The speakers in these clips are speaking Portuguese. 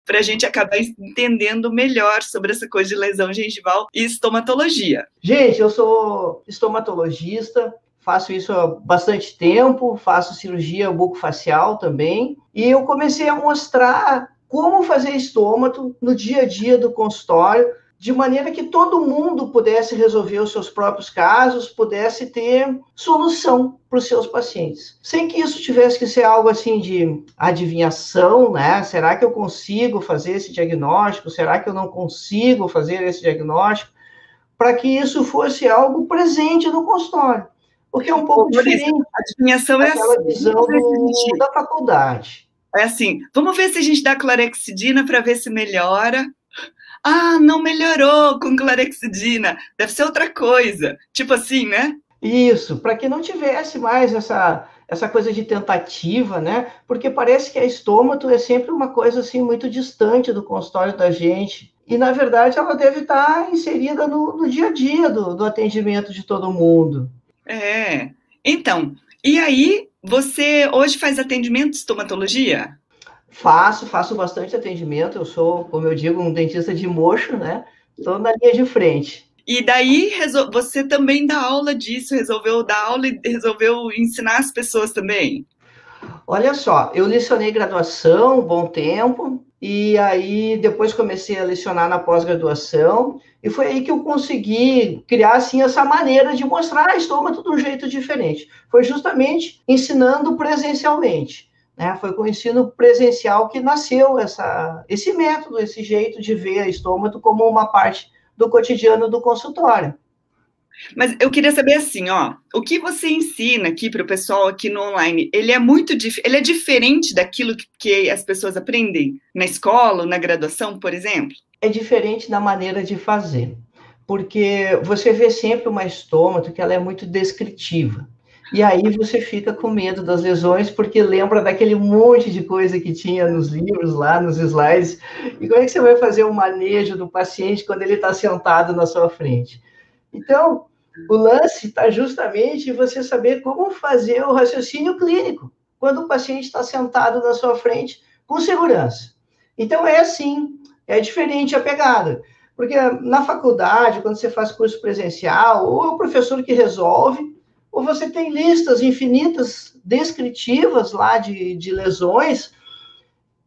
para a gente acabar entendendo melhor sobre essa coisa de lesão gengival e estomatologia. Gente, eu sou estomatologista, faço isso há bastante tempo, faço cirurgia bucofacial também, e eu comecei a mostrar como fazer estômato no dia a dia do consultório, de maneira que todo mundo pudesse resolver os seus próprios casos, pudesse ter solução para os seus pacientes. Sem que isso tivesse que ser algo assim de adivinhação, né? Será que eu consigo fazer esse diagnóstico? Será que eu não consigo fazer esse diagnóstico? Para que isso fosse algo presente no consultório. Porque é um pouco diferente. A adivinhação é aquela assim, visão da faculdade. É assim, vamos ver se a gente dá clorexidina para ver se melhora. Ah, não melhorou com clorexidina, deve ser outra coisa. Tipo assim, né? Isso, para que não tivesse mais essa coisa de tentativa, né? Porque parece que a estômato é sempre uma coisa assim muito distante do consultório da gente. E, na verdade, ela deve estar inserida no dia a dia do atendimento de todo mundo. É. Então, e aí, você hoje faz atendimento de estomatologia? Faço bastante atendimento. Eu sou, como eu digo, um dentista de mocho, né? Estou na linha de frente. E daí, você também dá aula disso, resolveu dar aula e resolveu ensinar as pessoas também? Olha só, eu lecionei graduação um bom tempo, e aí depois comecei a lecionar na pós-graduação, e foi aí que eu consegui criar, assim, essa maneira de mostrar a estômago de um jeito diferente. Foi justamente ensinando presencialmente, né? Foi com o ensino presencial que nasceu esse método, esse jeito de ver a estômago como uma parte do cotidiano do consultório. Mas eu queria saber assim, ó, o que você ensina aqui para o pessoal aqui no online, ele é diferente daquilo que as pessoas aprendem na escola, ou na graduação, por exemplo? É diferente da maneira de fazer, porque você vê sempre uma estômato que ela é muito descritiva. E aí você fica com medo das lesões, porque lembra daquele monte de coisa que tinha nos livros, lá nos slides. E como é que você vai fazer o manejo do paciente quando ele está sentado na sua frente? Então, o lance está justamente em você saber como fazer o raciocínio clínico, quando o paciente está sentado na sua frente com segurança. Então, é assim, é diferente a pegada. Porque na faculdade, quando você faz curso presencial, ou é o professor que resolve, ou você tem listas infinitas descritivas lá de lesões,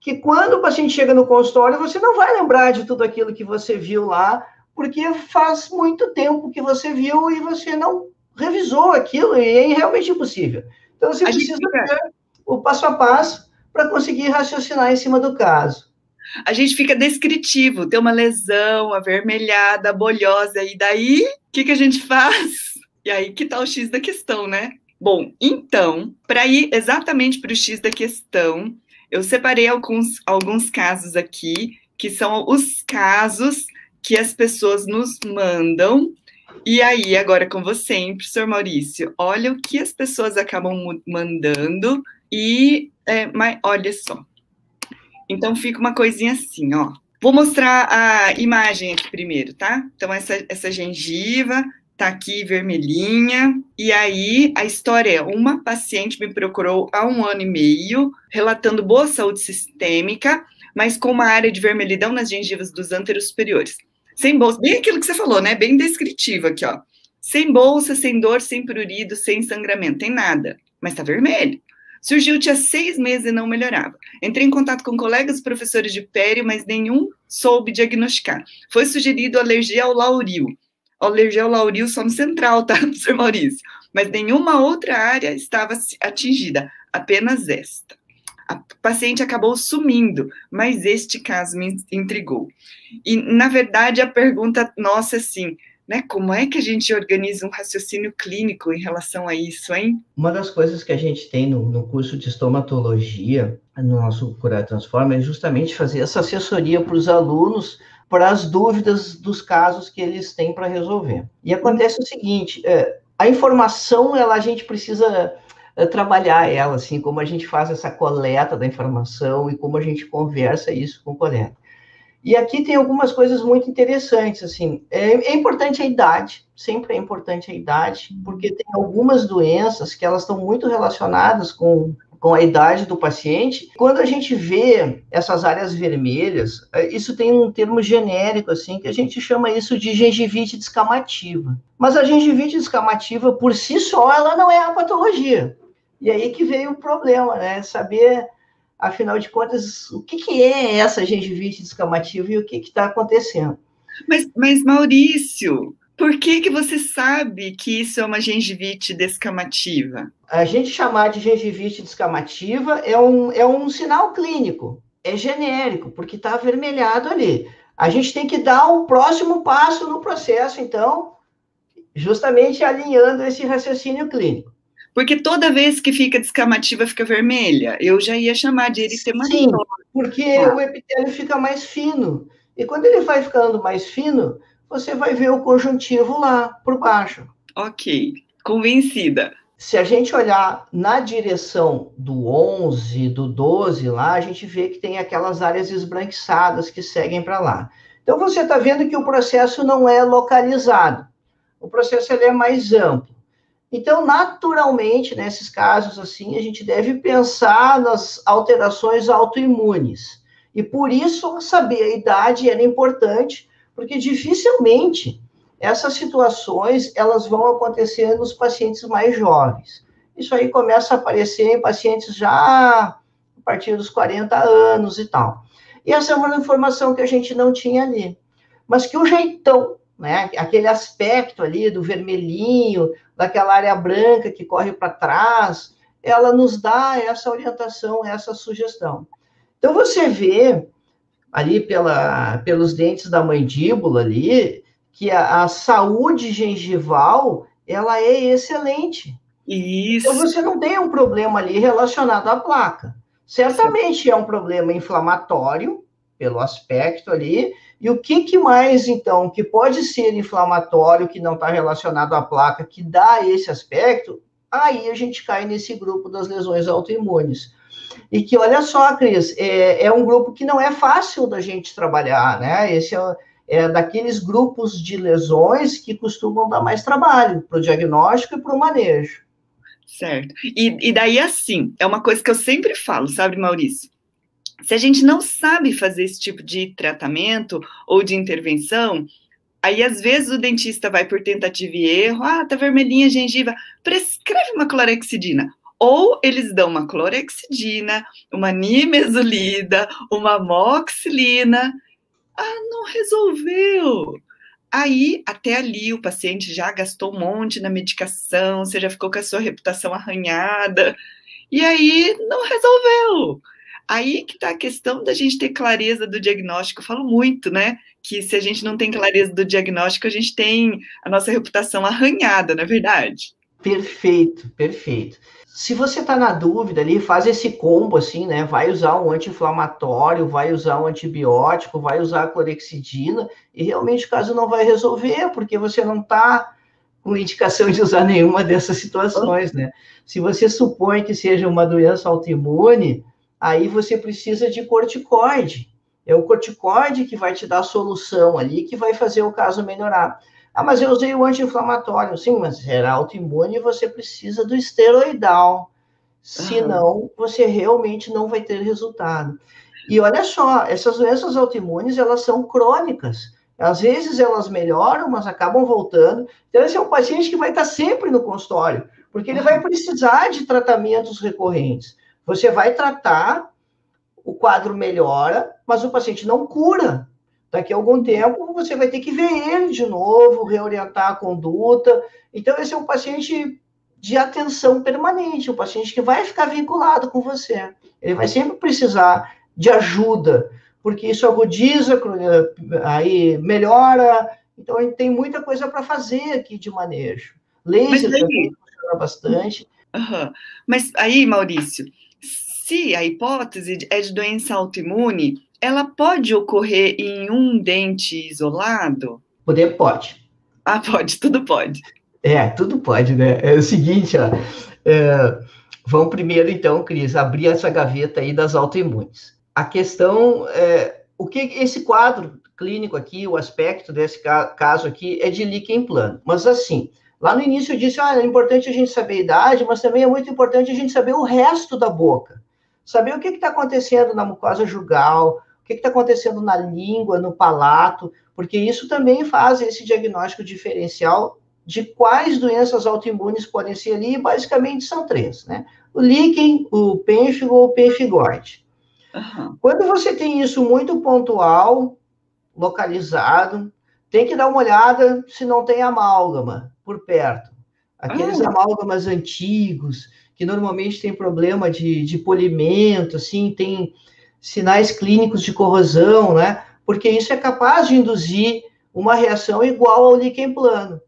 que quando o paciente chega no consultório, você não vai lembrar de tudo aquilo que você viu lá, porque faz muito tempo que você viu e você não revisou aquilo, e é realmente impossível. Então, você precisa ter o passo a passo para conseguir raciocinar em cima do caso. A gente fica descritivo, tem uma lesão avermelhada, bolhosa, e daí, o que a gente faz? E aí que tá o X da questão, né? Bom, então, para ir exatamente para o X da questão, eu separei alguns casos aqui, que são os casos que as pessoas nos mandam. E aí, agora com você, professor Maurício, olha o que as pessoas acabam mandando e, mas olha só. Então, fica uma coisinha assim, ó. Vou mostrar a imagem aqui primeiro, tá? Então, essa gengiva tá aqui vermelhinha. E aí, a história é: uma paciente me procurou há 1 ano e meio, relatando boa saúde sistêmica, mas com uma área de vermelhidão nas gengivas dos anteros superiores. Sem bolsa, bem aquilo que você falou, né? Bem descritivo aqui, ó. Sem bolsa, sem dor, sem prurido, sem sangramento, tem nada. Mas tá vermelho. Surgiu tinha 6 meses e não melhorava. Entrei em contato com colegas professores de pério, mas nenhum soube diagnosticar. Foi sugerido alergia ao lauril. Alergia ao lauril só no central, tá, professor Maurício? Mas nenhuma outra área estava atingida, apenas esta. A paciente acabou sumindo, mas este caso me intrigou. E, na verdade, a pergunta nossa é assim, né? Como é que a gente organiza um raciocínio clínico em relação a isso, hein? Uma das coisas que a gente tem no curso de estomatologia, no nosso Curar Transforma, é justamente fazer essa assessoria para os alunos, para as dúvidas dos casos que eles têm para resolver. E acontece o seguinte, a informação, a gente precisa trabalhar ela, assim, como a gente faz essa coleta da informação e como a gente conversa isso com o colega. E aqui tem algumas coisas muito interessantes, assim, é importante a idade, sempre é importante a idade, porque tem algumas doenças que elas estão muito relacionadas com com a idade do paciente. Quando a gente vê essas áreas vermelhas, isso tem um termo genérico, assim, que a gente chama isso de gengivite descamativa. Mas a gengivite descamativa, por si só, ela não é a patologia. E aí que veio o problema, né? Saber, afinal de contas, o que é essa gengivite descamativa e o que está acontecendo. Mas, Maurício, por que você sabe que isso é uma gengivite descamativa? A gente chamar de gengivite descamativa é um sinal clínico, é genérico, porque está avermelhado ali. A gente tem que dar o próximo passo no processo, então, justamente alinhando esse raciocínio clínico. Porque toda vez que fica descamativa, fica vermelha. Eu já ia chamar de eritematose. Sim, porque o epitélio fica mais fino. E quando ele vai ficando mais fino, você vai ver o conjuntivo lá por baixo. Ok, convencida. Se a gente olhar na direção do 11, do 12 lá, a gente vê que tem aquelas áreas esbranquiçadas que seguem para lá. Então, você está vendo que o processo não é localizado. O processo ele é mais amplo. Então, naturalmente, nesses casos assim, a gente deve pensar nas alterações autoimunes. E por isso, saber a idade era importante, porque dificilmente essas situações elas vão acontecer nos pacientes mais jovens. Isso aí começa a aparecer em pacientes já a partir dos 40 anos e tal. E essa é uma informação que a gente não tinha ali. Mas que o jeitão, né, aquele aspecto ali do vermelhinho, daquela área branca que corre para trás, ela nos dá essa orientação, essa sugestão. Então, você vê ali pelos dentes da mandíbula ali, que a saúde gengival, ela é excelente. Isso. Então, você não tem um problema ali relacionado à placa. Certamente é um problema inflamatório, pelo aspecto ali, e o que mais, então, que pode ser inflamatório, que não está relacionado à placa, que dá esse aspecto, aí a gente cai nesse grupo das lesões autoimunes. E que, olha só, Cris, é um grupo que não é fácil da gente trabalhar, né? Esse é daqueles grupos de lesões que costumam dar mais trabalho para o diagnóstico e para o manejo. Certo. E daí, assim, é uma coisa que eu sempre falo, sabe, Maurício? Se a gente não sabe fazer esse tipo de tratamento ou de intervenção, aí às vezes o dentista vai por tentativa e erro, tá vermelhinha a gengiva, prescreve uma clorexidina. Ou eles dão uma clorexidina, uma nimesulida, uma amoxicilina. Não resolveu. Aí, até ali, o paciente já gastou um monte na medicação, você já ficou com a sua reputação arranhada, e aí não resolveu. Aí que está a questão da gente ter clareza do diagnóstico. Eu falo muito, né? Que se a gente não tem clareza do diagnóstico, a gente tem a nossa reputação arranhada, não é verdade? Perfeito, perfeito. Se você está na dúvida ali, faz esse combo assim, né? Vai usar um anti-inflamatório, vai usar um antibiótico, vai usar a clorexidina, e realmente o caso não vai resolver, porque você não está com indicação de usar nenhuma dessas situações, né? Se você supõe que seja uma doença autoimune, aí você precisa de corticoide. É o corticoide que vai te dar a solução ali, que vai fazer o caso melhorar. Mas eu usei o anti-inflamatório. Sim, mas era autoimune e você precisa do esteroidal. Senão, você realmente não vai ter resultado. E olha só, essas doenças autoimunes, elas são crônicas. Às vezes elas melhoram, mas acabam voltando. Então, esse é um paciente que vai estar sempre no consultório, porque ele vai precisar de tratamentos recorrentes. Você vai tratar, o quadro melhora, mas o paciente não cura. Daqui a algum tempo, você vai ter que ver ele de novo, reorientar a conduta. Então, esse é um paciente de atenção permanente, um paciente que vai ficar vinculado com você. Ele vai sempre precisar de ajuda, porque isso agudiza, aí melhora. Então, a gente tem muita coisa para fazer aqui de manejo. Laser também funciona bastante. Mas aí, Maurício, se a hipótese é de doença autoimune, ela pode ocorrer em um dente isolado? Pode. Pode, tudo pode. Tudo pode, né? É o seguinte, ó, vamos primeiro, então, Cris, abrir essa gaveta aí das autoimunes. A questão o que esse quadro clínico aqui, o aspecto desse caso aqui é de líquen plano. Mas, assim, Lá no início eu disse, é importante a gente saber a idade, mas também é muito importante a gente saber o resto da boca. Saber o que está acontecendo na mucosa jugal, o que está acontecendo na língua, no palato, porque isso também faz esse diagnóstico diferencial de quais doenças autoimunes podem ser ali, e basicamente são 3, né? O líquen, o pênfigo ou o pemphigoide. Quando você tem isso muito pontual, localizado, tem que dar uma olhada se não tem amálgama por perto. Aqueles amálgamas antigos, que normalmente tem problema de polimento, assim, tem sinais clínicos de corrosão, né? Porque isso é capaz de induzir uma reação igual ao líquen plano.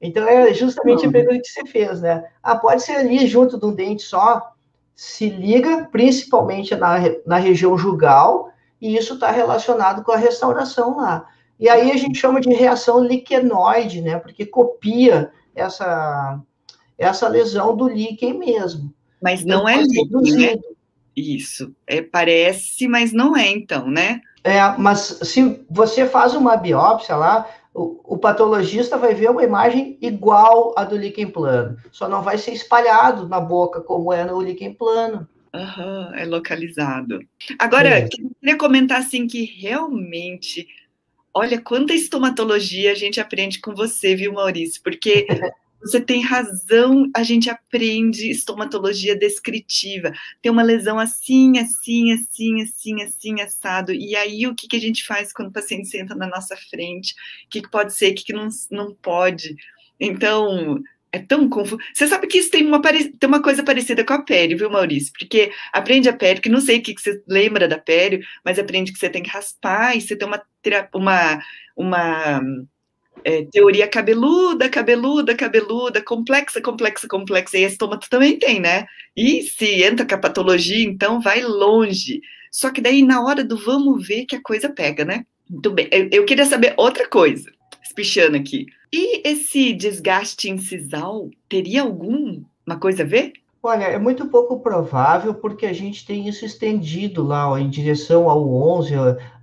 Então, é justamente a pergunta que você fez, né? Pode ser ali junto de um dente só, se liga principalmente na região jugal, e isso está relacionado com a restauração lá. E aí a gente chama de reação liquenoide, né? Porque copia essa lesão do líquen mesmo. Mas não é líquen, né? Isso. Parece, mas não é, então, né? Mas se você faz uma biópsia lá, o patologista vai ver uma imagem igual à do líquen plano, só não vai ser espalhado na boca como é no líquen plano. É localizado. Agora, queria comentar assim que realmente, olha quanta estomatologia a gente aprende com você, viu, Maurício? Porque você tem razão, a gente aprende estomatologia descritiva. Tem uma lesão assim, assim, assim, assim, assim, assado. E aí, o que a gente faz quando o paciente senta na nossa frente? O que pode ser, o que não pode? Então, é tão confuso. Você sabe que isso tem uma coisa parecida com a pério, viu, Maurício? Porque aprende a pério, que não sei o que você lembra da pério, mas aprende que você tem que raspar e você tem uma teoria cabeluda, complexa, e a estômago também tem, né? E se entra com a patologia, então vai longe. Só que daí, na hora do vamos ver, que a coisa pega, né? Muito bem. Eu queria saber outra coisa, espichando aqui. E esse desgaste incisal, teria alguma coisa a ver? Olha, é muito pouco provável, porque a gente tem isso estendido lá, ó, em direção ao 11,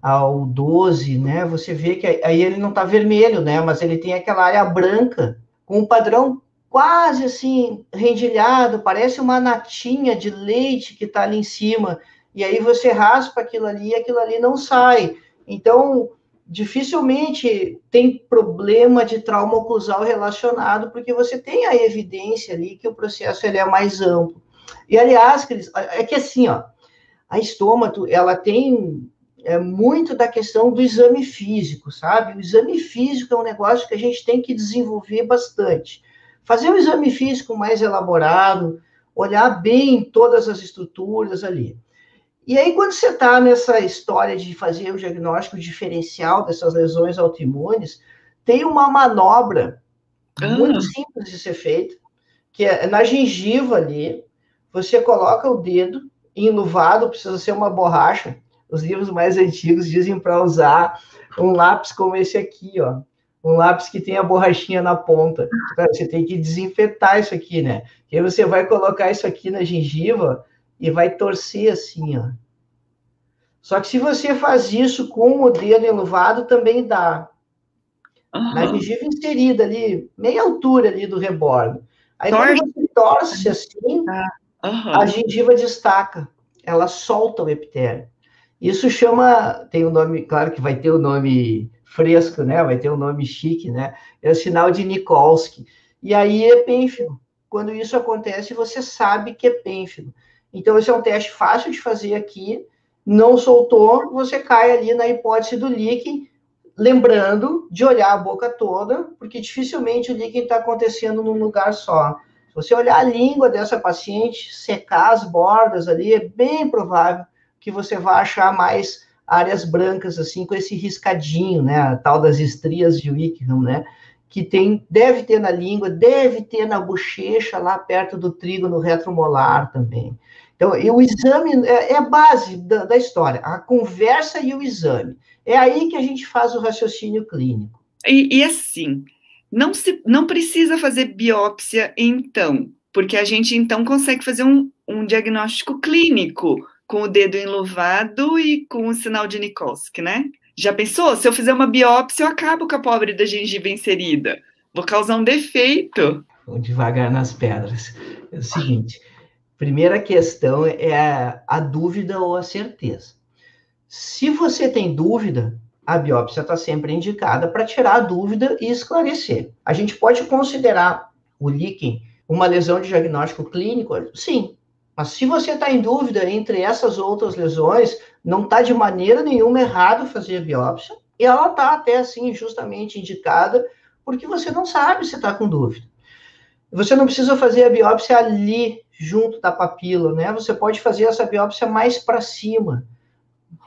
ao 12, né? Você vê que aí ele não está vermelho, né? Mas ele tem aquela área branca, com um padrão quase assim, rendilhado, parece uma natinha de leite que está ali em cima. E aí você raspa aquilo ali e aquilo ali não sai. Então, dificilmente tem problema de trauma oclusal relacionado, porque você tem a evidência ali que o processo ele é mais amplo. E, aliás, Cris, é que assim, ó, a estômago, ela tem muito da questão do exame físico, sabe? O exame físico é um negócio que a gente tem que desenvolver bastante. Fazer um exame físico mais elaborado, olhar bem todas as estruturas ali. E aí, quando você está nessa história de fazer o diagnóstico diferencial dessas lesões autoimunes, tem uma manobra muito simples de ser feita, que é na gengiva ali, você coloca o dedo enluvado, precisa ser uma borracha. Os livros mais antigos dizem para usar um lápis como esse aqui, ó. Um lápis que tem a borrachinha na ponta. Você tem que desinfetar isso aqui, né? E aí você vai colocar isso aqui na gengiva e vai torcer assim, ó. Só que se você faz isso com o dedo enluvado, também dá. Na gengiva inserida ali, meia altura ali do rebordo. Aí quando você torce assim, a gengiva destaca. Ela solta o epitélio. Isso chama, tem um nome, claro que vai ter o nome fresco, né? Vai ter um nome chique, né? É o sinal de Nikolsky. E aí é pênfigo. Quando isso acontece, você sabe que é pênfigo. Então, esse é um teste fácil de fazer aqui. Não soltou, você cai ali na hipótese do líquen, lembrando de olhar a boca toda, porque dificilmente o líquen está acontecendo num lugar só. Se você olhar a língua dessa paciente, secar as bordas ali, é bem provável que você vai achar mais áreas brancas, assim, com esse riscadinho, né? A tal das estrias de Wickham, né? Que deve ter na língua, deve ter na bochecha, lá perto do trígono retromolar também. Então, e o exame é a base da história, a conversa e o exame. É aí que a gente faz o raciocínio clínico. E assim, não precisa fazer biópsia, então, porque a gente, então, consegue fazer um diagnóstico clínico com o dedo enluvado e com o sinal de Nikolsky, né? Já pensou? Se eu fizer uma biópsia, eu acabo com a pobre da gengiva inserida. Vou causar um defeito. Vamos devagar nas pedras. É o seguinte, primeira questão é a dúvida ou a certeza. Se você tem dúvida, a biópsia está sempre indicada para tirar a dúvida e esclarecer. A gente pode considerar o líquen uma lesão de diagnóstico clínico? Sim. Mas se você está em dúvida entre essas outras lesões, não está de maneira nenhuma errado fazer a biópsia, e ela está até assim justamente indicada, porque você não sabe se está com dúvida. Você não precisa fazer a biópsia ali, junto da papila, né? Você pode fazer essa biópsia mais para cima,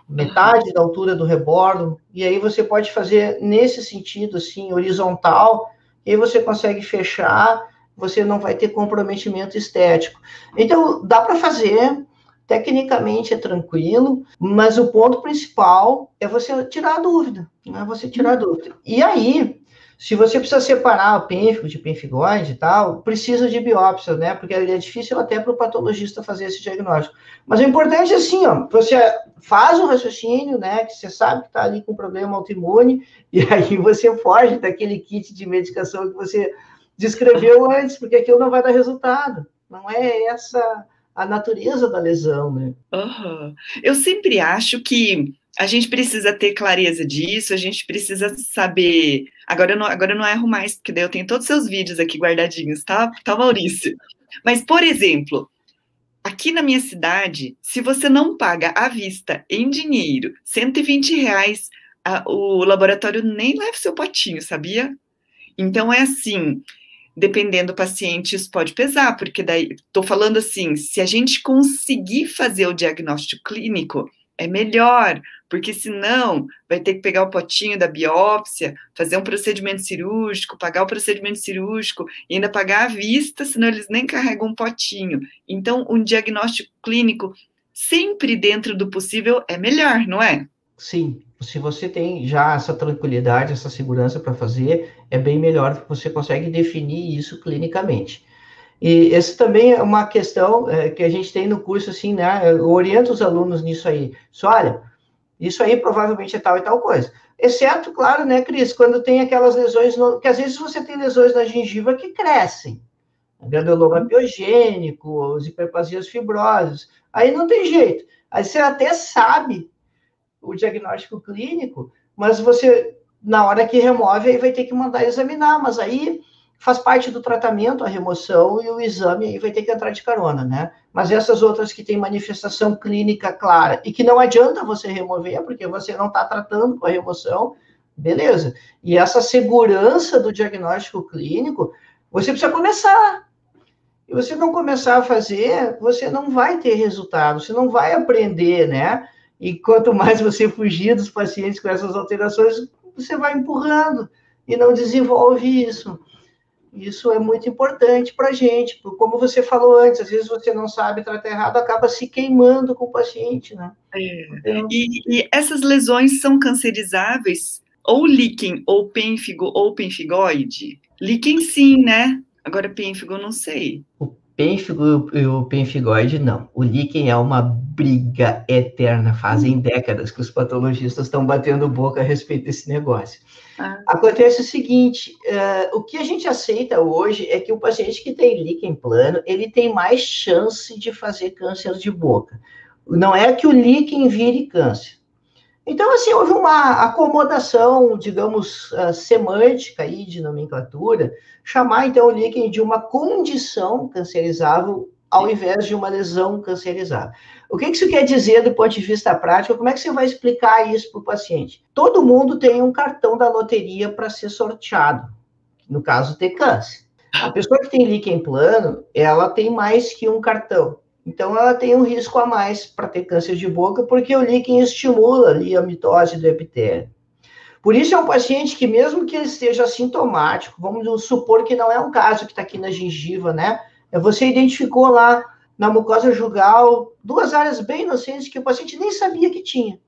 metade da altura do rebordo, e aí você pode fazer nesse sentido, assim, horizontal, e aí você consegue fechar, você não vai ter comprometimento estético. Então, dá para fazer, tecnicamente é tranquilo, mas o ponto principal é você tirar a dúvida, né? Você tirar a dúvida. E aí, se você precisa separar o pênfigo de pemphigoide e tal, precisa de biópsia, né? Porque é difícil até para o patologista fazer esse diagnóstico. Mas o importante é assim, ó, você faz o raciocínio, né? Que você sabe que está ali com problema autoimune, e aí você foge daquele kit de medicação que você descreveu antes, porque aquilo não vai dar resultado. Não é essa a natureza da lesão, né? Uhum. Eu sempre acho que a gente precisa ter clareza disso, a gente precisa saber. Agora eu não erro mais, porque daí eu tenho todos os seus vídeos aqui guardadinhos, tá, Maurício? Mas, por exemplo, aqui na minha cidade, se você não paga à vista, em dinheiro, R$ 120, o laboratório nem leva seu potinho, sabia? Então, é assim, dependendo do paciente, isso pode pesar, porque daí, estou falando assim, se a gente conseguir fazer o diagnóstico clínico, é melhor, porque senão vai ter que pegar o potinho da biópsia, fazer um procedimento cirúrgico, pagar o procedimento cirúrgico e ainda pagar à vista, senão eles nem carregam um potinho. Então, um diagnóstico clínico, sempre dentro do possível, é melhor, não é? Sim, se você tem já essa tranquilidade, essa segurança para fazer, é bem melhor, porque você consegue definir isso clinicamente. E essa também é uma questão que a gente tem no curso, assim, né? Eu oriento os alunos nisso aí. Só, olha, isso aí provavelmente é tal e tal coisa. Exceto, claro, né, Cris, quando tem aquelas lesões, que às vezes você tem lesões na gengiva que crescem. Granuloma piogênico, as hiperplasias fibrosas. Aí não tem jeito. Aí você até sabe o diagnóstico clínico, mas você, na hora que remove, aí vai ter que mandar examinar, mas aí faz parte do tratamento a remoção e o exame aí vai ter que entrar de carona, né? Mas essas outras que têm manifestação clínica clara e que não adianta você remover, porque você não está tratando com a remoção, beleza. E essa segurança do diagnóstico clínico, você precisa começar. E você não começar a fazer, você não vai ter resultado, você não vai aprender, né? E quanto mais você fugir dos pacientes com essas alterações, você vai empurrando e não desenvolve isso. Isso é muito importante para a gente, porque como você falou antes, às vezes você não sabe tratar errado, acaba se queimando com o paciente, né? Então... E essas lesões são cancerizáveis? Ou líquen, ou pênfigo, ou pemphigoide? Líquen sim, né? Agora pênfigo eu não sei. O pênfigo e o pemphigoide, não. O líquen é uma briga eterna. Fazem décadas que os patologistas estão batendo boca a respeito desse negócio. Acontece o seguinte, o que a gente aceita hoje é que o paciente que tem líquen plano, ele tem mais chance de fazer câncer de boca. Não é que o líquen vire câncer. Então, assim, houve uma acomodação, digamos, semântica aí de nomenclatura, chamar, então, o líquen de uma condição cancerizável ao invés de uma lesão cancerizável. O que isso quer dizer do ponto de vista prático? Como é que você vai explicar isso para o paciente? Todo mundo tem um cartão da loteria para ser sorteado, no caso, ter câncer. A pessoa que tem líquen plano, ela tem mais que um cartão. Então, ela tem um risco a mais para ter câncer de boca, porque o líquen estimula ali a mitose do epitélio. Por isso, é um paciente que, mesmo que ele esteja assintomático, vamos supor que não é um caso que está aqui na gengiva, né? Você identificou lá na mucosa jugal 2 áreas bem inocentes que o paciente nem sabia que tinha.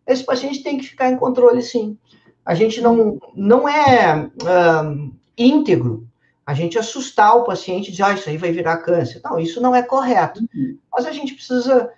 Esse paciente tem que ficar em controle, sim. A gente não é íntegro a gente assustar o paciente e dizer, isso aí vai virar câncer. Não, isso não é correto. Mas a gente precisa,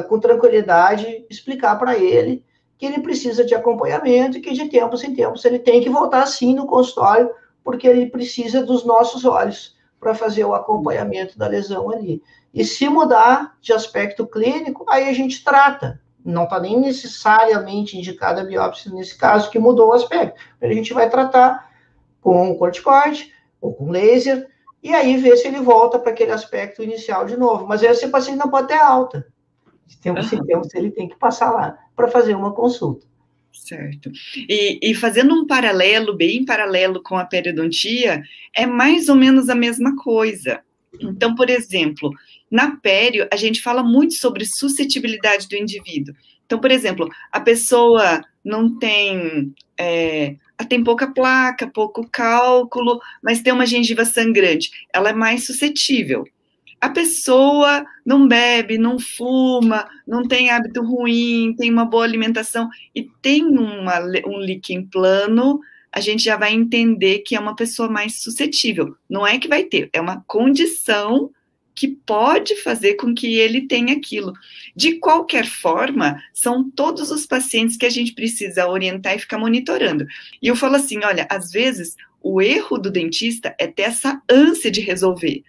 com tranquilidade, explicar para ele que ele precisa de acompanhamento e que de tempos em tempos ele tem que voltar, sim, no consultório porque ele precisa dos nossos olhos para fazer o acompanhamento da lesão ali. E se mudar de aspecto clínico, aí a gente trata. Não está nem necessariamente indicada a biópsia nesse caso, que mudou o aspecto. A gente vai tratar com corticoide ou com laser, e aí ver se ele volta para aquele aspecto inicial de novo. Mas esse paciente não pode ter alta. Ele tem que passar lá para fazer uma consulta. Certo. E fazendo um paralelo, bem paralelo com a periodontia, é mais ou menos a mesma coisa. Então, por exemplo, na pério, a gente fala muito sobre suscetibilidade do indivíduo. Então, por exemplo, a pessoa não tem, tem pouca placa, pouco cálculo, mas tem uma gengiva sangrante, ela é mais suscetível. A pessoa não bebe, não fuma, não tem hábito ruim, tem uma boa alimentação e tem um líquen plano, a gente já vai entender que é uma pessoa mais suscetível. Não é que vai ter, é uma condição que pode fazer com que ele tenha aquilo. De qualquer forma, são todos os pacientes que a gente precisa orientar e ficar monitorando. E eu falo assim, olha, às vezes o erro do dentista é ter essa ânsia de resolver.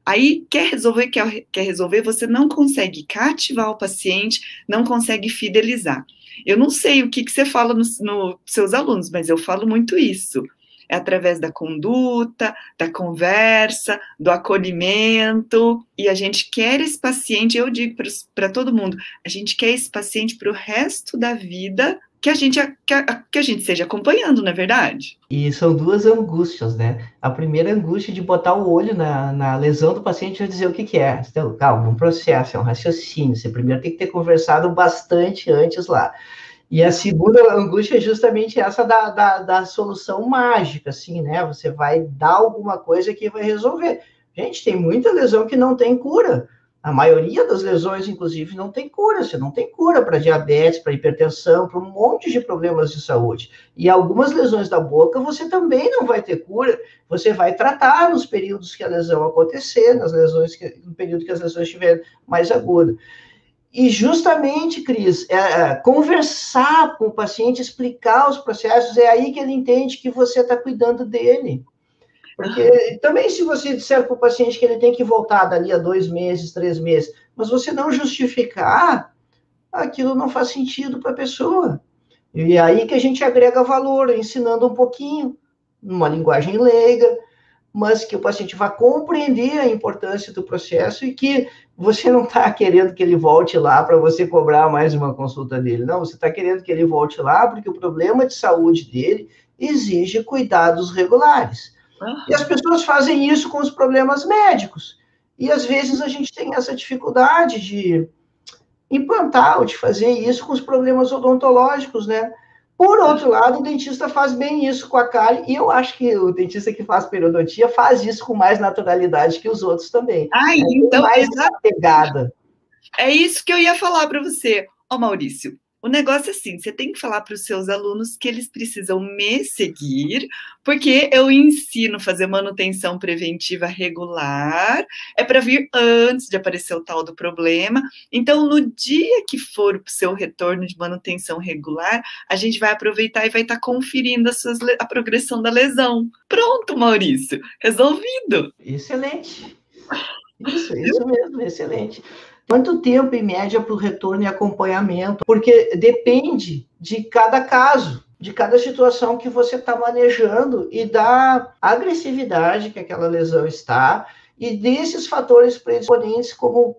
Aí, quer resolver, você não consegue cativar o paciente, não consegue fidelizar. Eu não sei o que você fala nos seus alunos, mas eu falo muito isso. É através da conduta, da conversa, do acolhimento, e a gente quer esse paciente, eu digo para todo mundo, a gente quer esse paciente para o resto da vida, que a gente seja acompanhando, não é verdade? E são duas angústias, né? A primeira angústia de botar o olho na lesão do paciente e dizer o que é. Então, calma, um processo, é um raciocínio. Você primeiro tem que ter conversado bastante antes lá. E a segunda angústia é justamente essa da solução mágica, assim, né? Você vai dar alguma coisa que vai resolver. Gente, tem muita lesão que não tem cura. A maioria das lesões, inclusive, não tem cura. Você não tem cura para diabetes, para hipertensão, para um monte de problemas de saúde. E algumas lesões da boca você também não vai ter cura. Você vai tratar nos períodos que a lesão acontecer, no período que as lesões estiverem mais agudas. E justamente, Cris, conversar com o paciente, explicar os processos, é aí que ele entende que você está cuidando dele. Porque também se você disser para o paciente que ele tem que voltar dali a 2 meses, 3 meses, mas você não justificar, aquilo não faz sentido para a pessoa. E é aí que a gente agrega valor, ensinando um pouquinho, numa linguagem leiga, mas que o paciente vá compreender a importância do processo e que você não está querendo que ele volte lá para você cobrar mais uma consulta dele. Não, você está querendo que ele volte lá porque o problema de saúde dele exige cuidados regulares. E as pessoas fazem isso com os problemas médicos. E, às vezes, a gente tem essa dificuldade de implantar ou de fazer isso com os problemas odontológicos, né? Por outro lado, o dentista faz bem isso com a cárie, e eu acho que o dentista que faz periodontia faz isso com mais naturalidade que os outros também. Então, mais pegada. É isso que eu ia falar para você. Ó, Maurício, o negócio é assim, você tem que falar para os seus alunos que eles precisam me seguir, porque eu ensino a fazer manutenção preventiva regular, é para vir antes de aparecer o tal do problema. Então, no dia que for o seu retorno de manutenção regular, a gente vai aproveitar e vai estar conferindo a progressão da lesão. Pronto, Maurício, resolvido. Excelente. Isso mesmo, excelente. Quanto tempo, em média, para o retorno e acompanhamento? Porque depende de cada caso, de cada situação que você está manejando e da agressividade que aquela lesão está e desses fatores predisponentes, como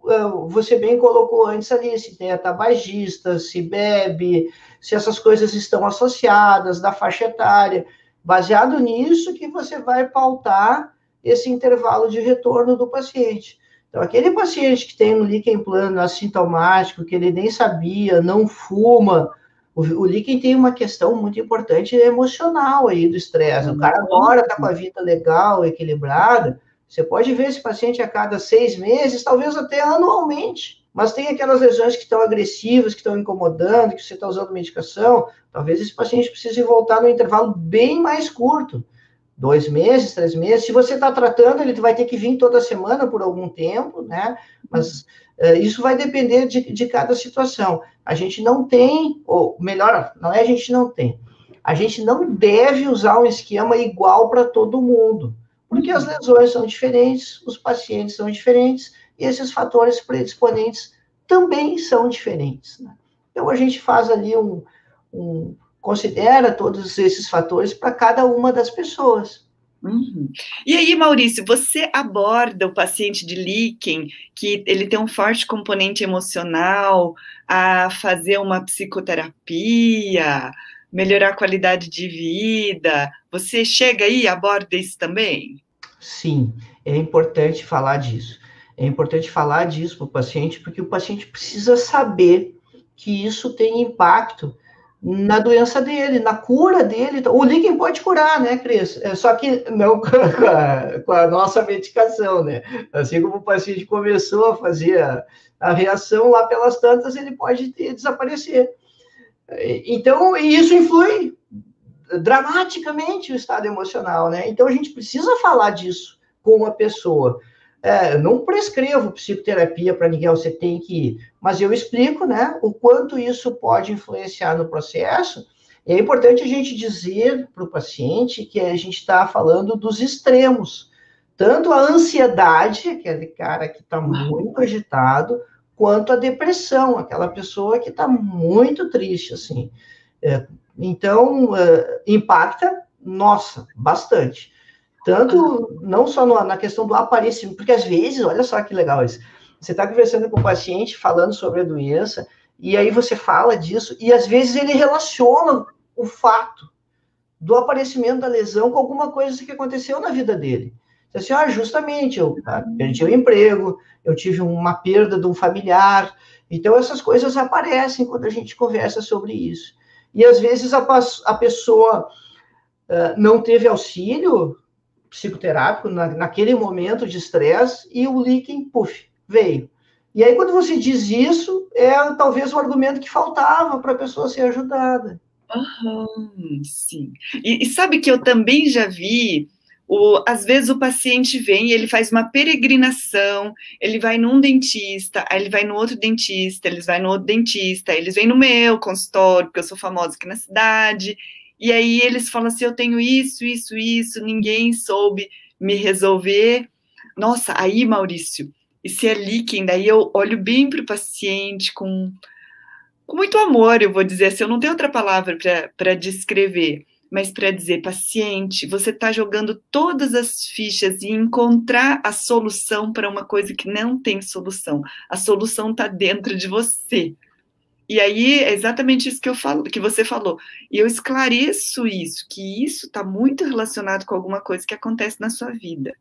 você bem colocou antes ali, se tem tabagista, se bebe, se essas coisas estão associadas, da faixa etária. Baseado nisso que você vai pautar esse intervalo de retorno do paciente. Então, aquele paciente que tem um líquen plano assintomático, que ele nem sabia, não fuma, o líquen tem uma questão muito importante emocional aí do estresse. O cara agora está com a vida legal, equilibrada, você pode ver esse paciente a cada 6 meses, talvez até anualmente, mas tem aquelas lesões que estão agressivas, que estão incomodando, que você está usando medicação, talvez esse paciente precise voltar num intervalo bem mais curto. 2 meses, 3 meses, se você está tratando, ele vai ter que vir toda semana por algum tempo, né? Mas isso vai depender de cada situação. A gente não tem, ou melhor, não é a gente não tem. A gente não deve usar um esquema igual para todo mundo, porque as lesões são diferentes, os pacientes são diferentes, e esses fatores predisponentes também são diferentes, né? Então, a gente faz ali considera todos esses fatores para cada uma das pessoas. Uhum. E aí, Maurício, você aborda o paciente de líquen, que ele tem um forte componente emocional, a fazer uma psicoterapia, melhorar a qualidade de vida. Você chega aí e aborda isso também? Sim, é importante falar disso. É importante falar disso para o paciente, porque o paciente precisa saber que isso tem impacto na doença dele, na cura dele. O líquen pode curar, né, Cris? Só que não com a nossa medicação, né? Assim como o paciente começou a fazer a reação, lá pelas tantas, ele pode desaparecer. Então, isso influi dramaticamente o estado emocional, né? Então, a gente precisa falar disso com a pessoa. Não prescrevo psicoterapia para ninguém, você tem que ir, mas eu explico, né, o quanto isso pode influenciar no processo. É importante a gente dizer para o paciente que a gente está falando dos extremos, tanto a ansiedade, aquele cara que está muito agitado, quanto a depressão, aquela pessoa que está muito triste, assim. Então, impacta, nossa, bastante. Tanto, não só na questão do aparecimento, porque às vezes, olha só que legal isso, você está conversando com o paciente, falando sobre a doença, e aí você fala disso, e às vezes ele relaciona o fato do aparecimento da lesão com alguma coisa que aconteceu na vida dele. Assim, justamente, eu perdi o emprego, eu tive uma perda de um familiar, então essas coisas aparecem quando a gente conversa sobre isso. E às vezes a pessoa não teve auxílio psicoterápico naquele momento de estresse e o líquen, puf, veio. E aí, quando você diz isso, talvez o argumento que faltava para a pessoa ser ajudada. Sim. E sabe que eu também já vi, às vezes o paciente vem e ele faz uma peregrinação, ele vai num dentista, aí ele vai no outro dentista, eles vai no outro dentista, eles vêm no meu consultório, porque eu sou famosa aqui na cidade, e aí eles falam assim, eu tenho isso, isso, isso, ninguém soube me resolver. Nossa, aí, Maurício, e se é líquen, daí eu olho bem para o paciente com muito amor, eu vou dizer assim, eu não tenho outra palavra para descrever, mas para dizer, paciente, você está jogando todas as fichas e encontrar a solução para uma coisa que não tem solução. A solução está dentro de você. E aí é exatamente isso que eu falo, que você falou. E eu esclareço isso, que isso está muito relacionado com alguma coisa que acontece na sua vida.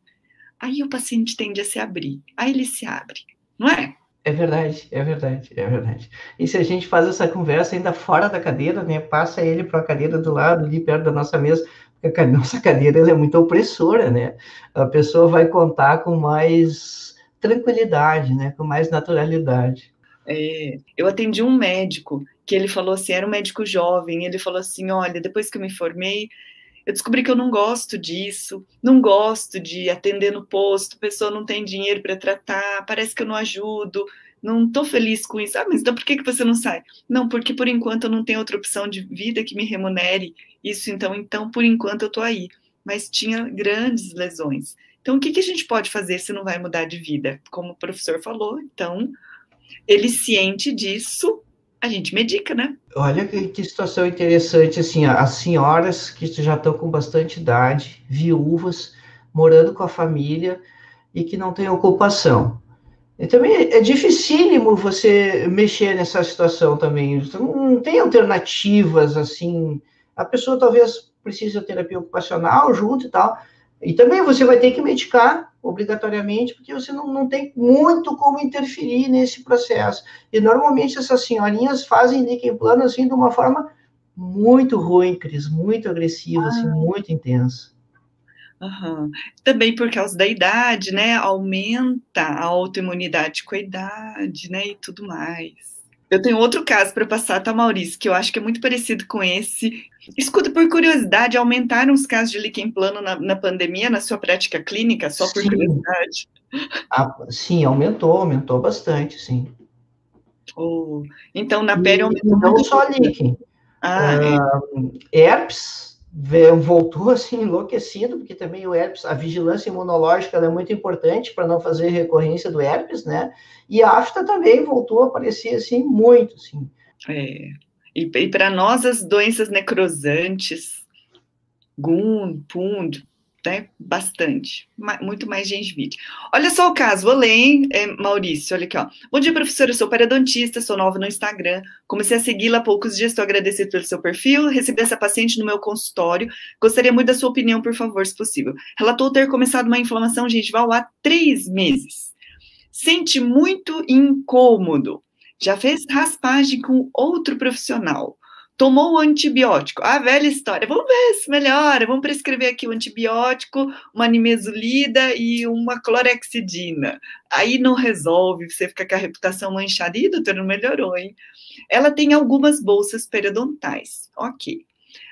Aí o paciente tende a se abrir, aí ele se abre, não é? É verdade, é verdade, é verdade. E se a gente faz essa conversa ainda fora da cadeira, né? Passa ele para a cadeira do lado, ali perto da nossa mesa, porque a nossa cadeira ela é muito opressora, né? A pessoa vai contar com mais tranquilidade, né? Com mais naturalidade. Eu atendi um médico que ele falou assim, era um médico jovem, ele falou assim, olha, depois que eu me formei, eu descobri que eu não gosto disso, não gosto de atender no posto, a pessoa não tem dinheiro para tratar, parece que eu não ajudo, não estou feliz com isso. Ah, mas então por que você não sai? Não, porque por enquanto eu não tenho outra opção de vida que me remunere isso, então por enquanto eu estou aí. Mas tinha grandes lesões. Então, o que a gente pode fazer se não vai mudar de vida? Como o professor falou, então, ele ciente disso, a gente medica, né? Olha que situação interessante, assim, as senhoras que já estão com bastante idade, viúvas, morando com a família e que não têm ocupação. E também é dificílimo você mexer nessa situação também. Não tem alternativas, assim. A pessoa talvez precise de terapia ocupacional junto e tal. E também você vai ter que medicar obrigatoriamente, porque você não tem muito como interferir nesse processo. E normalmente essas senhorinhas fazem líquen plano assim de uma forma muito ruim, Cris, muito agressiva, assim, muito intensa. Uhum. Também por causa da idade, né? Aumenta a autoimunidade com a idade, né? E tudo mais. Eu tenho outro caso para passar, tá, Maurício? Que eu acho que é muito parecido com esse. Escuta, por curiosidade, aumentaram os casos de líquen plano na pandemia, na sua prática clínica, só por curiosidade? Sim, aumentou bastante, sim. Oh, então, na pele aumentou não muito. só líquen. Ah, é. Herpes voltou assim enlouquecido, porque também o herpes, a vigilância imunológica ela é muito importante para não fazer recorrência do herpes, né? E a afta também voltou a aparecer assim muito, assim. É. E para nós, as doenças necrosantes, GUN, PUND, né? Bastante. Muito mais gengivite. Olha só o caso, vou ler, hein, Maurício? Olha aqui, ó. Bom dia, professora. Eu sou periodontista, sou nova no Instagram. Comecei a segui-la há poucos dias, estou agradecida pelo seu perfil. Recebi essa paciente no meu consultório. Gostaria muito da sua opinião, por favor, se possível. Relatou ter começado uma inflamação gengival há 3 meses. Sente muito incômodo. Já fez raspagem com outro profissional. Tomou o antibiótico. A velha história. Vamos ver se melhora. Vamos prescrever aqui o antibiótico, uma nimesulida e uma clorexidina. Aí não resolve, você fica com a reputação manchada. Ih, doutora, não melhorou, hein? Ela tem algumas bolsas periodontais. Ok.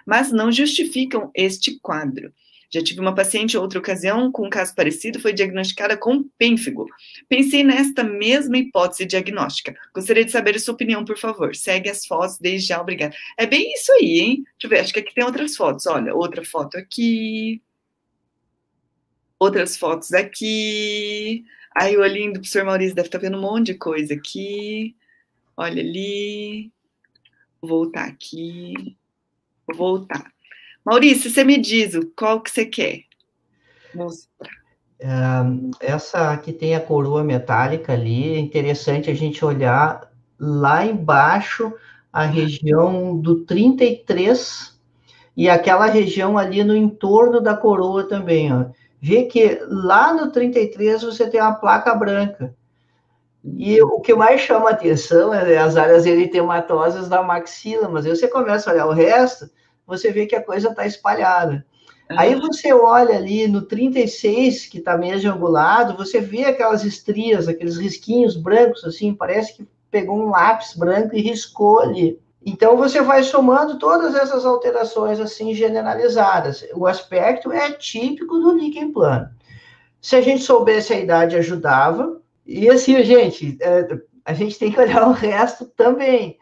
Mas não justificam este quadro. Já tive uma paciente em outra ocasião com um caso parecido, foi diagnosticada com pênfigo. Pensei nesta mesma hipótese diagnóstica. Gostaria de saber a sua opinião, por favor. Segue as fotos, desde já, obrigada. É bem isso aí, hein? Deixa eu ver, acho que aqui tem outras fotos. Olha, outra foto aqui. Outras fotos aqui. Aí o olhinho do professor Maurício deve estar vendo um monte de coisa aqui. Olha ali. Vou voltar aqui. Vou voltar. Maurício, você me diz qual que você quer mostrar. Essa que tem a coroa metálica ali, é interessante a gente olhar lá embaixo a região do 33 e aquela região ali no entorno da coroa também, ó. Vê que lá no 33 você tem uma placa branca. E o que mais chama atenção é as áreas eritematosas da maxila, mas aí você começa a olhar o resto, você vê que a coisa está espalhada. Aí você olha ali no 36, que está meio angulado, você vê aquelas estrias, aqueles risquinhos brancos, assim, parece que pegou um lápis branco e riscou ali. Então você vai somando todas essas alterações assim generalizadas. O aspecto é típico do líquen plano. Se a gente soubesse a idade, ajudava. E assim, gente, a gente tem que olhar o resto também.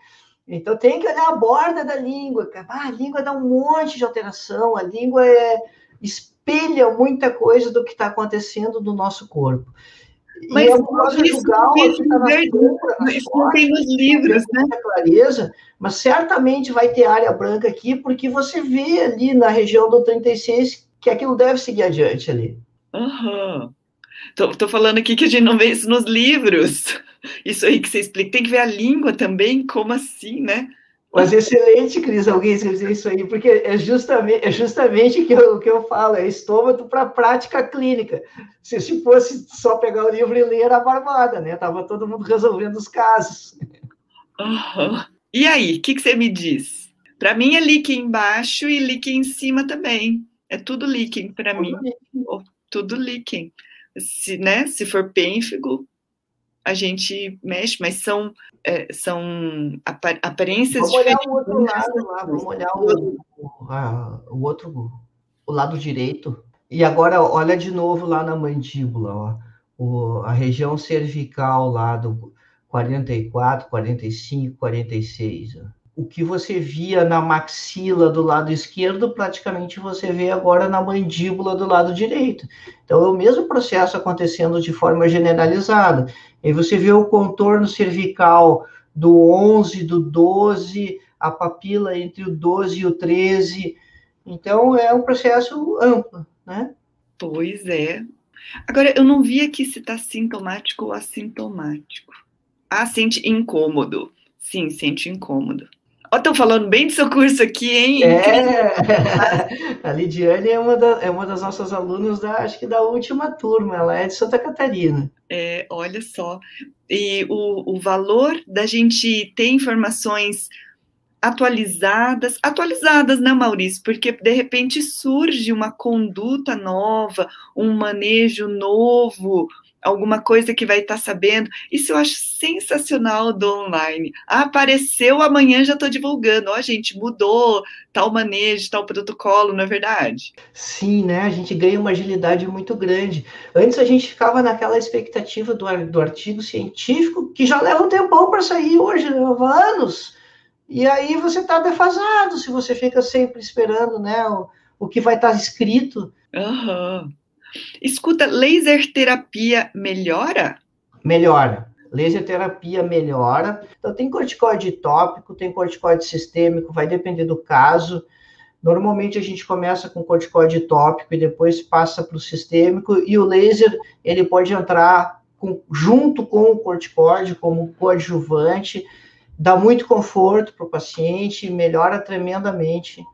Então, tem que olhar a borda da língua. A língua dá um monte de alteração, a língua espelha muita coisa do que está acontecendo no nosso corpo. Mas e a mucosa jugal aqui está na sombra, nas isso não tem nos livros, né? Clareza, mas certamente vai ter área branca aqui, porque você vê ali na região do 36 que aquilo deve seguir adiante ali. Uhum. Tô falando aqui que a gente não vê isso nos livros. Isso aí que você explica. Tem que ver a língua também, como assim, né? Mas excelente, Cris, alguém dizer isso aí, porque é justamente o que eu falo, é estômago para prática clínica. Se fosse só pegar o livro e ler, era barbada, né? Tava todo mundo resolvendo os casos. Uhum. E aí, o que você me diz? Para mim é líquen embaixo e líquen em cima também. É tudo líquen para mim. Tudo líquen. Se for pênfigo, a gente mexe, mas são aparências diferentes. Vamos olhar o outro lado lá, vamos olhar o outro, o lado direito. E agora, olha de novo lá na mandíbula, ó. A região cervical lá do 44, 45, 46. Ó. O que você via na maxila do lado esquerdo, praticamente você vê agora na mandíbula do lado direito. Então, é o mesmo processo acontecendo de forma generalizada. E você vê o contorno cervical do 11, do 12, a papila entre o 12 e o 13. Então, é um processo amplo, né? Pois é. Agora, eu não vi aqui se está sintomático ou assintomático. Ah, sente incômodo. Sim, sente incômodo. Ó, estão falando bem do seu curso aqui, hein? A Lidiane é uma das nossas alunas, acho que da última turma, ela é de Santa Catarina. Olha só. E o valor da gente ter informações atualizadas, né, Maurício? Porque de repente surge uma conduta nova, um manejo novo, alguma coisa que vai estar sabendo. Isso eu acho sensacional do online. Apareceu, amanhã já estou divulgando. Ó, gente, mudou tal manejo, tal protocolo, não é verdade? Sim, né? A gente ganha uma agilidade muito grande. Antes a gente ficava naquela expectativa do artigo científico, que já leva um tempão para sair, hoje leva anos. E aí você está defasado se você fica sempre esperando, né, o que vai estar escrito. Aham. Escuta, laser terapia melhora? Melhora. Laser terapia melhora. Então, tem corticoide tópico, tem corticoide sistêmico, vai depender do caso. Normalmente, a gente começa com corticoide tópico e depois passa para o sistêmico. E o laser, ele pode entrar junto com o corticoide como coadjuvante. Dá muito conforto para o paciente, melhora tremendamente.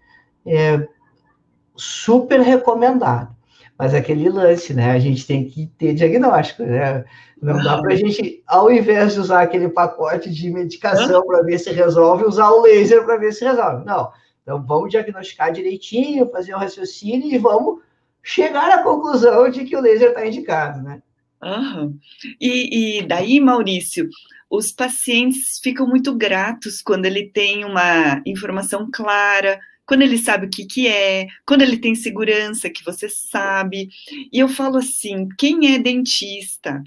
Super recomendado. Mas aquele lance, né? A gente tem que ter diagnóstico, né? Não dá para a gente, ao invés de usar aquele pacote de medicação para ver se resolve, usar o laser para ver se resolve. Não. Então, vamos diagnosticar direitinho, fazer o raciocínio e vamos chegar à conclusão de que o laser está indicado, né? Uhum. E daí, Maurício, os pacientes ficam muito gratos quando ele tem uma informação clara, quando ele sabe o que que é, quando ele tem segurança que você sabe. E eu falo assim, quem é dentista,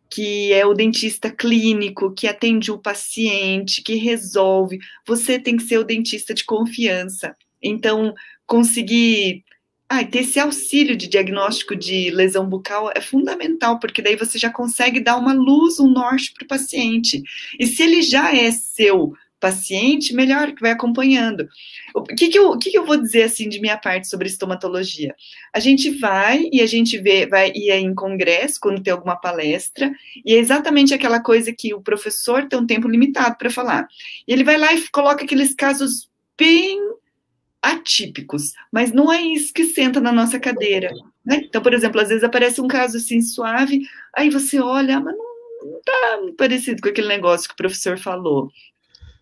que é o dentista clínico, que atende o paciente, que resolve, você tem que ser o dentista de confiança. Então, conseguir ter esse auxílio de diagnóstico de lesão bucal é fundamental, porque daí você já consegue dar uma luz, um norte para o paciente. E se ele já é seu paciente, melhor que vai acompanhando. O que eu vou dizer assim de minha parte sobre estomatologia? A gente vai e a gente vai ir em congresso quando tem alguma palestra, e é exatamente aquela coisa que o professor tem um tempo limitado para falar. E ele vai lá e coloca aqueles casos bem atípicos, mas não é isso que senta na nossa cadeira, né? Então, por exemplo, às vezes aparece um caso assim suave, aí você olha, mas não tá parecido com aquele negócio que o professor falou.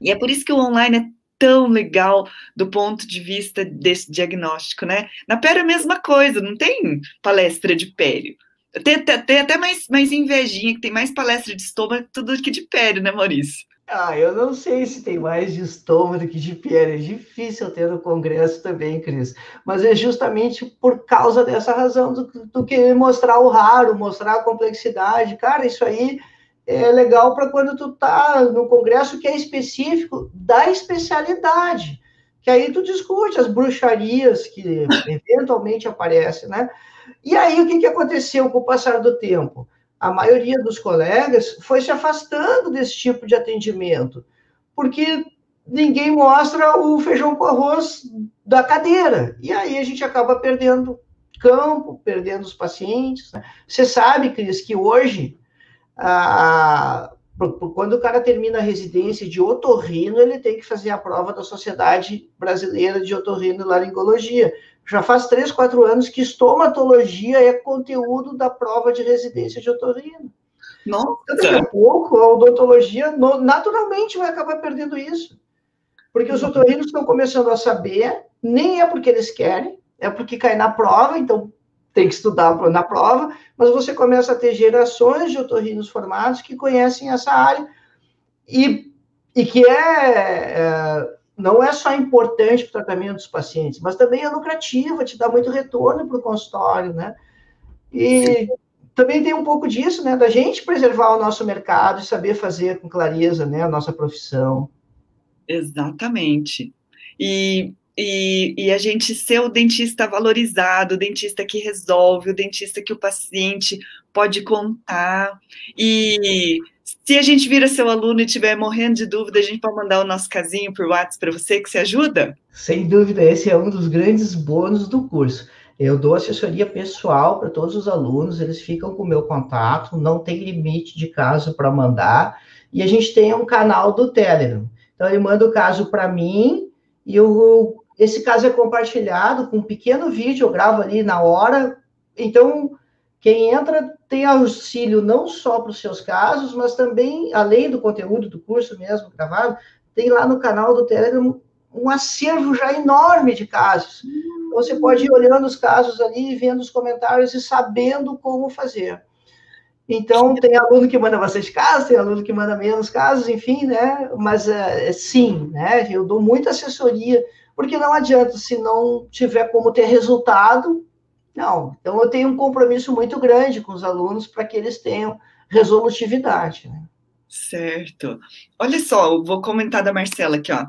E é por isso que o online é tão legal do ponto de vista desse diagnóstico, né? Na pério é a mesma coisa, não tem palestra de pério. Tem até mais invejinha, que tem mais palestra de estômago do que de pério, né, Maurício? Eu não sei se tem mais de estômago do que de pele. É difícil ter no congresso também, Cris. Mas é justamente por causa dessa razão do querer mostrar o raro, mostrar a complexidade. Cara, isso aí é legal para quando tu tá no congresso que é específico da especialidade. Que aí tu discute as bruxarias que eventualmente aparecem, né? E aí, o que aconteceu com o passar do tempo? A maioria dos colegas foi se afastando desse tipo de atendimento, porque ninguém mostra o feijão com arroz da cadeira. E aí a gente acaba perdendo campo, perdendo os pacientes. Né? Você sabe, Cris, que hoje, quando o cara termina a residência de otorrino, ele tem que fazer a prova da Sociedade Brasileira de Otorrino e Laringologia. Já faz 3, 4 anos que estomatologia é conteúdo da prova de residência de otorrino. Nossa! Então, daqui a pouco, a odontologia naturalmente vai acabar perdendo isso. Porque os otorrinos estão começando a saber, nem é porque eles querem, é porque cai na prova, então tem que estudar na prova, mas você começa a ter gerações de otorrinos formados que conhecem essa área e que não é só importante para o tratamento dos pacientes, mas também é lucrativa, te dá muito retorno para o consultório, né? E também tem um pouco disso, né? Da gente preservar o nosso mercado e saber fazer com clareza, né? A nossa profissão. Exatamente. E a gente ser o dentista valorizado, o dentista que resolve, o dentista que o paciente pode contar. E se a gente vira seu aluno e estiver morrendo de dúvida, a gente pode mandar o nosso casinho por WhatsApp para você, que se ajuda? Sem dúvida, esse é um dos grandes bônus do curso. Eu dou assessoria pessoal para todos os alunos, eles ficam com o meu contato, não tem limite de caso para mandar, e a gente tem um canal do Telegram. Então, ele manda o caso para mim, e esse caso é compartilhado com um pequeno vídeo, eu gravo ali na hora. Então, quem entra tem auxílio não só para os seus casos, mas também, além do conteúdo do curso mesmo gravado, tem lá no canal do Telegram um acervo já enorme de casos. Então, você pode ir olhando os casos ali, vendo os comentários e sabendo como fazer. Então, tem aluno que manda bastante casos, tem aluno que manda menos casos, enfim, né? Mas, sim, né? Eu dou muita assessoria, porque não adianta, se não tiver como ter resultado, não. Então, eu tenho um compromisso muito grande com os alunos para que eles tenham resolutividade. Né? Certo. Olha só, eu vou comentar da Marcela aqui, ó.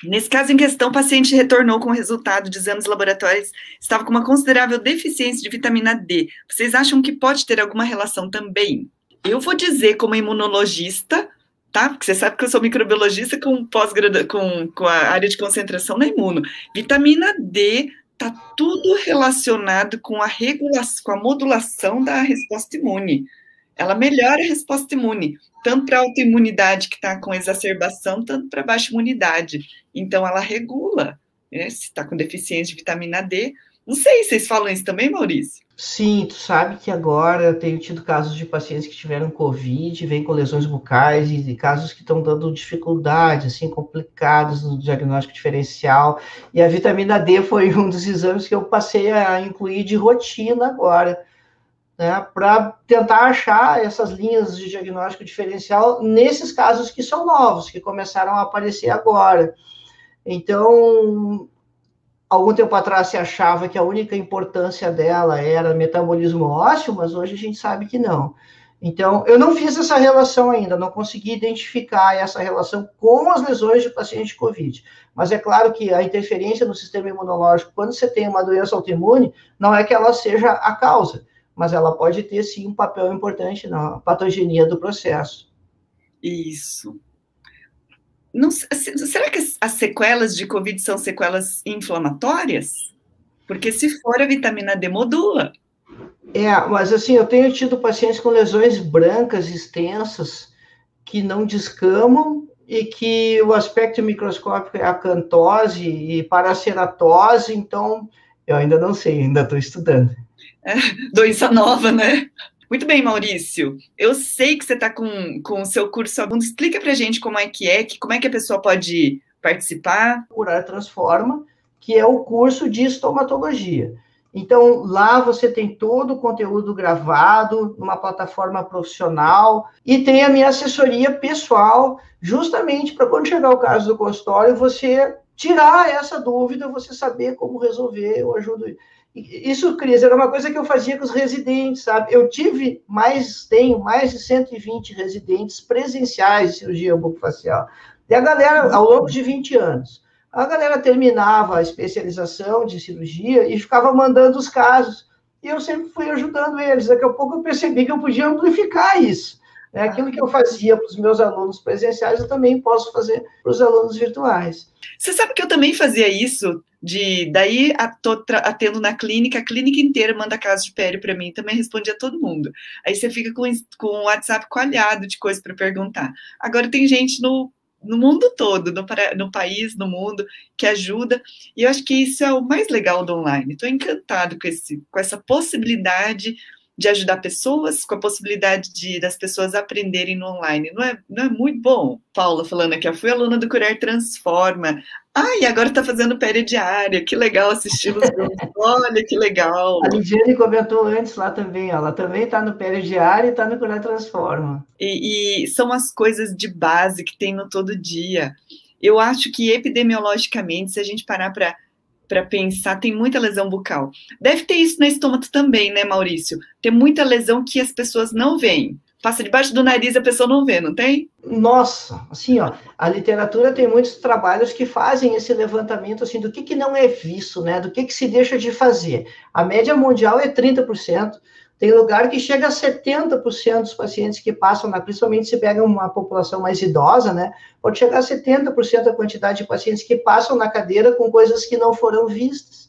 Nesse caso em questão, o paciente retornou com o resultado de exames laboratórios, estava com uma considerável deficiência de vitamina D. Vocês acham que pode ter alguma relação também? Eu vou dizer, como imunologista, tá? Porque você sabe que eu sou microbiologista com a área de concentração na imuno. Vitamina D está tudo relacionado com a regulação, com a modulação da resposta imune. Ela melhora a resposta imune, tanto para a autoimunidade que está com exacerbação, tanto para a baixa imunidade. Então, ela regula, né? Se está com deficiência de vitamina D. Não sei, vocês falam isso também, Maurício? Sim, tu sabe que agora eu tenho tido casos de pacientes que tiveram Covid, vêm com lesões bucais e casos que estão dando dificuldade, assim, complicados no diagnóstico diferencial. E a vitamina D foi um dos exames que eu passei a incluir de rotina agora, né, para tentar achar essas linhas de diagnóstico diferencial nesses casos que são novos, que começaram a aparecer agora. Então, algum tempo atrás se achava que a única importância dela era metabolismo ósseo, mas hoje a gente sabe que não. Então, eu não fiz essa relação ainda, não consegui identificar essa relação com as lesões de paciente de COVID. Mas é claro que a interferência no sistema imunológico, quando você tem uma doença autoimune, não é que ela seja a causa, mas ela pode ter, sim, um papel importante na patogenia do processo. Isso. Não, será que as sequelas de COVID são sequelas inflamatórias? Porque se for, a vitamina D modula. Mas assim, eu tenho tido pacientes com lesões brancas extensas que não descamam e que o aspecto microscópico é acantose e paraceratose, então eu ainda não sei, ainda estou estudando. Doença nova, né? Muito bem, Maurício. Eu sei que você está com o seu curso aluno. Explica para a gente como é, como é que a pessoa pode participar. Curar Transforma, que é o curso de estomatologia. Então, lá você tem todo o conteúdo gravado, numa plataforma profissional, e tem a minha assessoria pessoal, justamente para quando chegar o caso do consultório, você tirar essa dúvida, você saber como resolver, eu ajudo. Isso, Cris, era uma coisa que eu fazia com os residentes, sabe? Eu tenho mais de 120 residentes presenciais de cirurgia bucofacial. E a galera, ao longo de 20 anos, a galera terminava a especialização de cirurgia e ficava mandando os casos. E eu sempre fui ajudando eles. Daqui a pouco eu percebi que eu podia amplificar isso. Aquilo que eu fazia para os meus alunos presenciais, eu também posso fazer para os alunos virtuais. Você sabe que eu também fazia isso? Daí estou atendo na clínica, a clínica inteira manda caso de pele para mim, também responde a todo mundo. Aí você fica com o WhatsApp coalhado de coisa para perguntar. Agora tem gente no mundo todo, no país, no mundo, que ajuda, e eu acho que isso é o mais legal do online. Estou encantado com essa possibilidade de ajudar pessoas, com a possibilidade das pessoas aprenderem no online. Não é muito bom? Paula falando aqui, eu fui aluna do Curar Transforma. E agora está fazendo pele diária, que legal assistir os dois. Olha, que legal. A Lidiane comentou antes lá também, ela também está no pele diária e está no Curar Transforma. E são as coisas de base que tem no todo dia. Eu acho que epidemiologicamente, se a gente parar para pensar, tem muita lesão bucal. Deve ter isso na estômago também, né, Maurício? Tem muita lesão que as pessoas não veem. Passa debaixo do nariz e a pessoa não vê, não tem? Nossa, assim, ó, a literatura tem muitos trabalhos que fazem esse levantamento, assim, do que não é visto, né, do que se deixa de fazer. A média mundial é 30%, tem lugar que chega a 70% dos pacientes que passam, principalmente se pega uma população mais idosa, né, pode chegar a 70% da quantidade de pacientes que passam na cadeira com coisas que não foram vistas.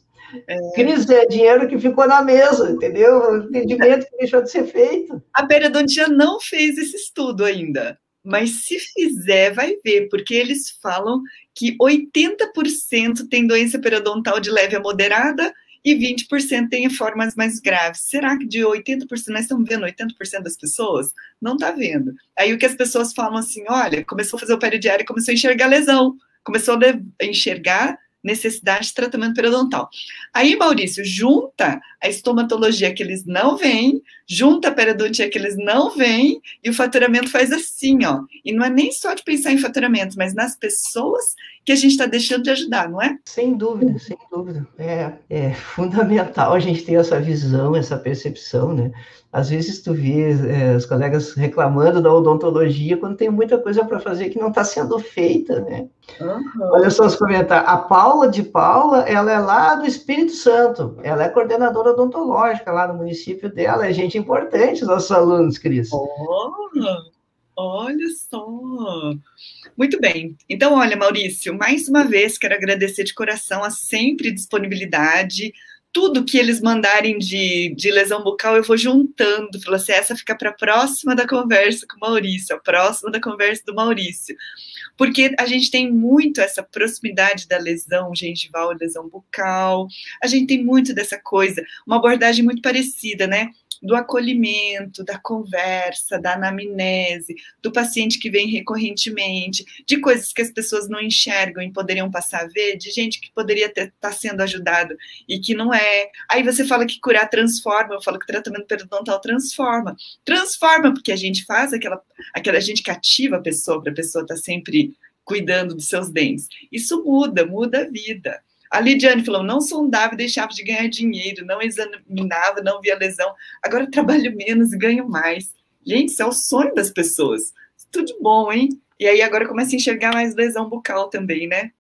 Cris, é dinheiro que ficou na mesa, entendeu? Entendimento que deixou de ser feito. A periodontia não fez esse estudo ainda, mas se fizer, vai ver, porque eles falam que 80% tem doença periodontal de leve a moderada e 20% tem formas mais graves. Será que de 80% nós estamos vendo 80% das pessoas? Não está vendo. Aí o que as pessoas falam assim, olha, começou a fazer o periodiário e começou a enxergar lesão, começou a enxergar necessidade de tratamento periodontal. Aí, Maurício, junta a estomatologia que eles não veem, junta a periodontia que eles não veem, e o faturamento faz assim, ó. E não é nem só de pensar em faturamento, mas nas pessoas que a gente está deixando de ajudar, não é? Sem dúvida, sem dúvida. É fundamental a gente ter essa visão, essa percepção, né? Às vezes tu vê os colegas reclamando da odontologia quando tem muita coisa para fazer que não está sendo feita, né? Uhum. Olha só os comentários. A Paula de Paula, ela é lá do Espírito Santo. Ela é coordenadora odontológica lá no município dela. É gente importante, os nossos alunos, Cris. Oh, olha só. Muito bem. Então, olha, Maurício, mais uma vez quero agradecer de coração a sempre disponibilidade. Tudo que eles mandarem de lesão bucal, eu vou juntando. Falou assim, essa fica para a próxima da conversa com o Maurício, a próxima da conversa do Maurício. Porque a gente tem muito essa proximidade da lesão gengival, lesão bucal. A gente tem muito dessa coisa, uma abordagem muito parecida, né? Do acolhimento, da conversa, da anamnese, do paciente que vem recorrentemente, de coisas que as pessoas não enxergam e poderiam passar a ver, de gente que poderia estar sendo ajudado e que não é. Aí você fala que curar transforma, eu falo que tratamento periodontal transforma. Transforma, porque a gente faz aquela gente que ativa a pessoa, para a pessoa estar sempre cuidando dos seus dentes. Isso muda a vida. A Lidiane falou, não sondava e deixava de ganhar dinheiro, não examinava, não via lesão. Agora trabalho menos e ganho mais. Gente, isso é o sonho das pessoas. Tudo de bom, hein? E aí agora começa a enxergar mais lesão bucal também, né?